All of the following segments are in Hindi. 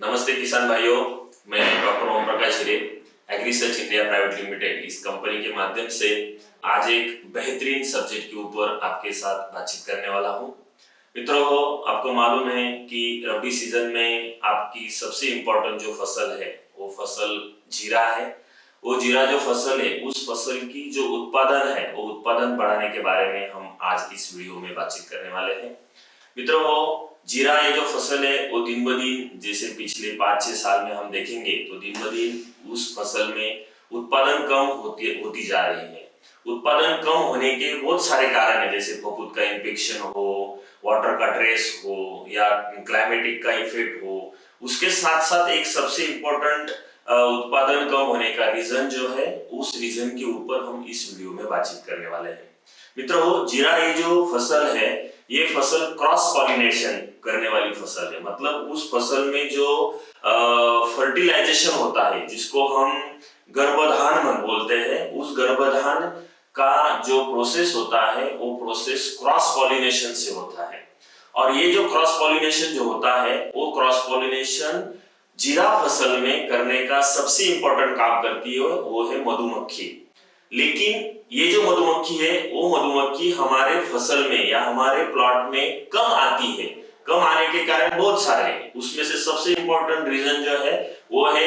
नमस्ते किसान भाइयों, मैं डॉक्टर ओम प्रकाश हिरे, एग्रीसर्च इंडिया प्राइवेट लिमिटेड इस कंपनी के माध्यम से आज एक बेहतरीन सब्जेक्ट के ऊपर आपके साथ बातचीत करने वाला हूं। मित्रों, आपको मालूम है कि रबी सीजन में आपकी सबसे इम्पोर्टेंट जो फसल है वो फसल जीरा है। वो जीरा जो फसल है उस फसल की जो उत्पादन है वो उत्पादन बढ़ाने के बारे में हम आज इस वीडियो में बातचीत करने वाले हैं। मित्रों, जीरा ये जो फसल है वो दिन ब दिन जैसे पिछले 5-6 साल में हम देखेंगे तो दिन ब दिन उस फसल में उत्पादन कम होती जा रही है। उत्पादन कम होने के बहुत सारे कारण है, जैसे फफूंद का इन्फेक्शन हो, वाटर का ट्रेस हो या क्लाइमेटिक का इफेक्ट हो। उसके साथ साथ एक सबसे इम्पोर्टेंट उत्पादन कम होने का रीजन जो है उस रीजन के ऊपर हम इस वीडियो में बातचीत करने वाले हैं। मित्रों, जीरा ये जो फसल है ये फसल क्रॉस पॉलिनेशन करने वाली फसल है। मतलब उस फसल में जो फर्टिलाइजेशन होता है जिसको हम गर्भधान बोलते हैं, उस गर्भधान का जो प्रोसेस होता है वो प्रोसेस क्रॉस पॉलिनेशन से होता है। और ये जो क्रॉस पॉलिनेशन जो होता है वो क्रॉस पॉलिनेशन जीरा फसल में करने का सबसे इंपॉर्टेंट काम करती है वो है मधुमक्खी। लेकिन ये जो मधुमक्खी है वो मधुमक्खी हमारे फसल में या हमारे प्लॉट में कम आती है। कम आने के कारण बहुत सारे हैं, उसमें से सबसे इंपॉर्टेंट रीजन जो है वो है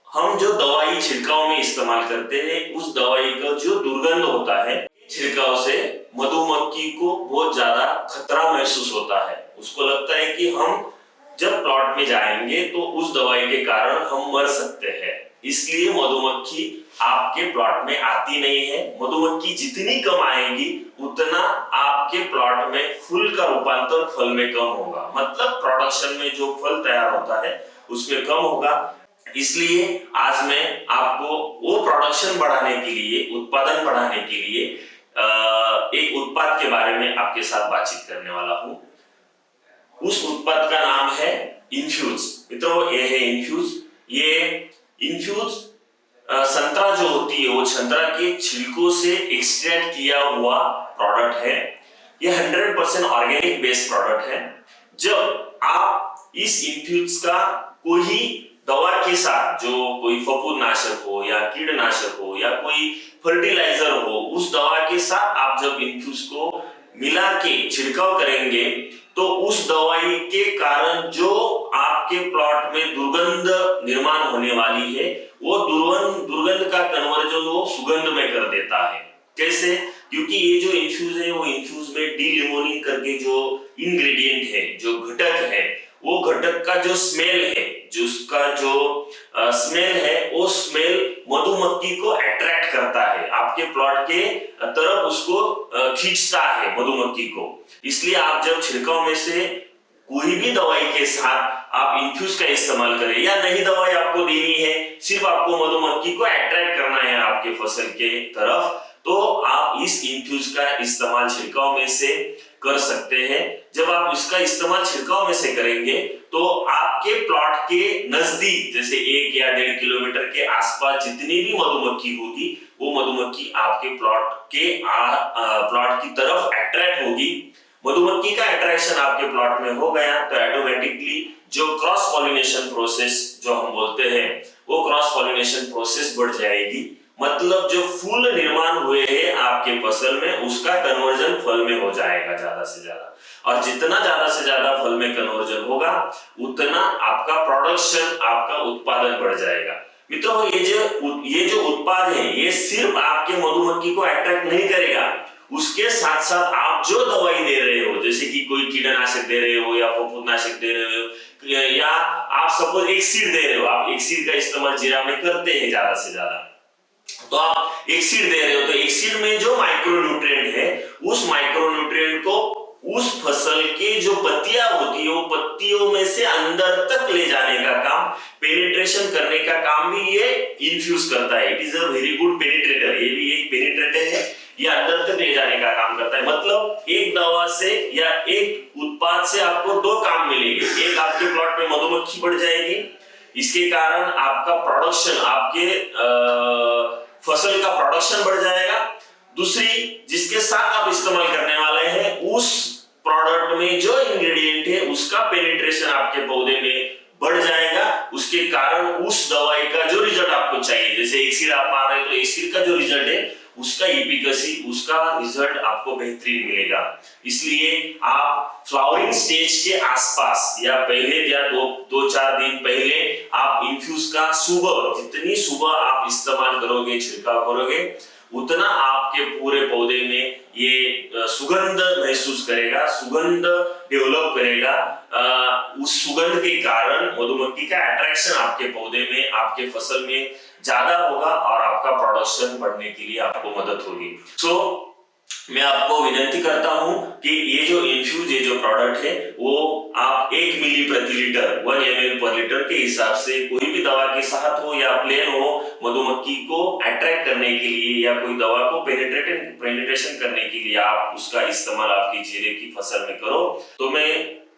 हम जो दवाई छिड़काव में इस्तेमाल करते हैं उस दवाई का जो दुर्गंध होता है, छिड़काव से मधुमक्खी को बहुत ज्यादा खतरा महसूस होता है। उसको लगता है कि हम जब प्लॉट में जाएंगे तो उस दवाई के कारण हम मर सकते हैं, इसलिए मधुमक्खी आपके प्लॉट में आती नहीं है। मधुमक्खी जितनी कम आएगी उतना आपके प्लॉट में फूल का रूपांतर फल में कम होगा, मतलब प्रोडक्शन में जो फल तैयार होता है उसमें कम होगा। इसलिए आज मैं आपको वो प्रोडक्शन बढ़ाने के लिए, उत्पादन बढ़ाने के लिए एक उत्पाद के बारे में आपके साथ बातचीत करने वाला हूँ। उस उत्पाद का नाम है इन्फ्यूज। मित्रों, ये है इन्फ्यूज। ये इन्फ्यूज संतरा जो होती है वो संतरा के छिलकों से एक्सट्रैक्ट किया हुआ प्रोडक्ट है। ये 100% ऑर्गेनिक बेस्ड प्रोडक्ट है। जब आप इस इन्फ्यूज का कोई दवा के साथ, जो कोई फफूंद नाशक हो या कीटनाशक हो या कोई फर्टिलाइजर हो, उस दवा के साथ आप जब इन्फ्यूज को मिला के छिड़काव करेंगे तो उस दवाई के कारण जो आपके प्लॉट में दुर्गंध निर्माण होने वाली है वो दुर्गंध का कन्वर्जन वो सुगंध में कर देता है। कैसे? क्योंकि ये जो इन्फ्यूज है वो इन्फ्यूज में डी लिमोनिन करके जो इंग्रेडिएंट है, जो घटक है, वो घटक का जो स्मेल है, जिसका जो स्मेल है वो स्मेल मधुमक्खी को अट्रैक्ट करता है, आपके प्लॉट के तरफ उसको खींचता है मधुमक्खी को। इसलिए आप जब छिड़काव में से कोई भी दवाई के साथ आप इन्फ्यूज का इस्तेमाल करें या नई दवाई आपको देनी है, सिर्फ आपको मधुमक्खी को अट्रैक्ट करना है आपके फसल के तरफ, तो आप इस इन्फ्यूज का इस्तेमाल छिड़काव में से कर सकते हैं। जब आप इसका इस्तेमाल छिड़काव में से करेंगे तो आपके प्लॉट के नजदीक, जैसे 1 या 1.5 किलोमीटर के आसपास जितनी भी मधुमक्खी होगी वो मधुमक्खी आपके प्लॉट की तरफ अट्रैक्ट होगी। मधुमक्खी का अट्रैक्शन आपके प्लॉट में हो गया तो ऑटोमेटिकली जो क्रॉस पॉलिनेशन प्रोसेस जो हम बोलते हैं वो क्रॉस पॉलिनेशन प्रोसेस बढ़ जाएगी। मतलब जो फूल निर्माण हुए हैं आपके फसल में उसका कन्वर्जन फल में हो जाएगा ज्यादा से ज्यादा, और जितना ज्यादा से ज्यादा फल में कन्वर्जन होगा उतना आपका प्रोडक्शन, आपका उत्पादन बढ़ जाएगा। मित्रों, ये जो उत्पाद है ये सिर्फ आपके मधुमक्खी को अट्रैक्ट नहीं करेगा, उसके साथ साथ आप जो दवाई दे रहे हो, जैसे कि कोई कीटनाशक दे रहे हो या फफूंदनाशक दे रहे हो या आप सपोज एक सीड दे रहे हो, आप एक सीड का इस्तेमाल जीरा में करते हैं ज्यादा से ज्यादा, तो आप एक सीड दे रहे हो तो एक सीड में जो माइक्रोन्यूट्रिएंट है उस माइक्रोन्यूट्रिएंट को उस फसल के जो पत्तियां होती है वो पत्तियों में से अंदर तक ले जाने का काम, पेनिट्रेशन करने का काम भी ये इन्फ्यूज करता है। It is a very good penetrator. ये भी एक पेनिट्रेटर है, ये अंदर तक ले जाने का काम करता है। मतलब एक दवा से या एक उत्पाद से आपको 2 काम मिलेंगे। एक, आपके प्लॉट में मधुमक्खी बढ़ जाएगी, इसके कारण आपका प्रोडक्शन, आपके फसल का प्रोडक्शन बढ़ जाएगा। दूसरी, जिसके साथ आप इस्तेमाल करने वाले हैं उस प्रोडक्ट में जो इंग्रेडिएंट है उसका पेनिट्रेशन आपके पौधे में बढ़ जाएगा उसके कारण उस दवाई का जो रिजल्ट आपको चाहिए, जैसे एसिड आप मार रहे हैं तो एसिड का जो रिजल्ट है उसका एफिकेसी, उसका रिजल्ट आपको बेहतरीन मिलेगा। इसलिए आप फ्लावरिंग स्टेज के आसपास या पहले या दो चार दिन पहले आप इन्फ्यूज का सुबह, जितनी सुबह आप इस्तेमाल करोगे, छिड़काव करोगे, उतना आपके पूरे पौधे में ये सुगंध महसूस करेगा, सुगंध डेवलप करेगा। उस सुगंध के कारण मधुमक्खी का अट्रैक्शन आपके पौधे में, आपके फसल में ज्यादा होगा और आपका प्रोडक्शन बढ़ने के लिए आपको मदद होगी। मैं आपको विनती करता हूं कि ये जो इन्फ्यूज, ये जो प्रोडक्ट है वो आप 1 मिली प्रति लीटर 1 ml पर लीटर के हिसाब से कोई भी दवा के साथ हो या प्लेन हो, मधुमक्खी को अट्रैक्ट करने के लिए या कोई दवा को पेनिट्रेशन करने के लिए आप उसका इस्तेमाल आपकी जीरे की फसल में करो। तो मैं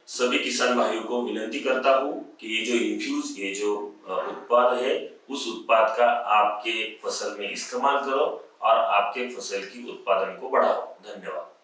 सभी किसान भाइयों को विनती करता हूं कि ये जो इन्फ्यूज, ये जो उत्पाद है, उस उत्पाद का आपके फसल में इस्तेमाल करो और आपके फसल की उत्पादन को बढ़ाओ। धन्यवाद।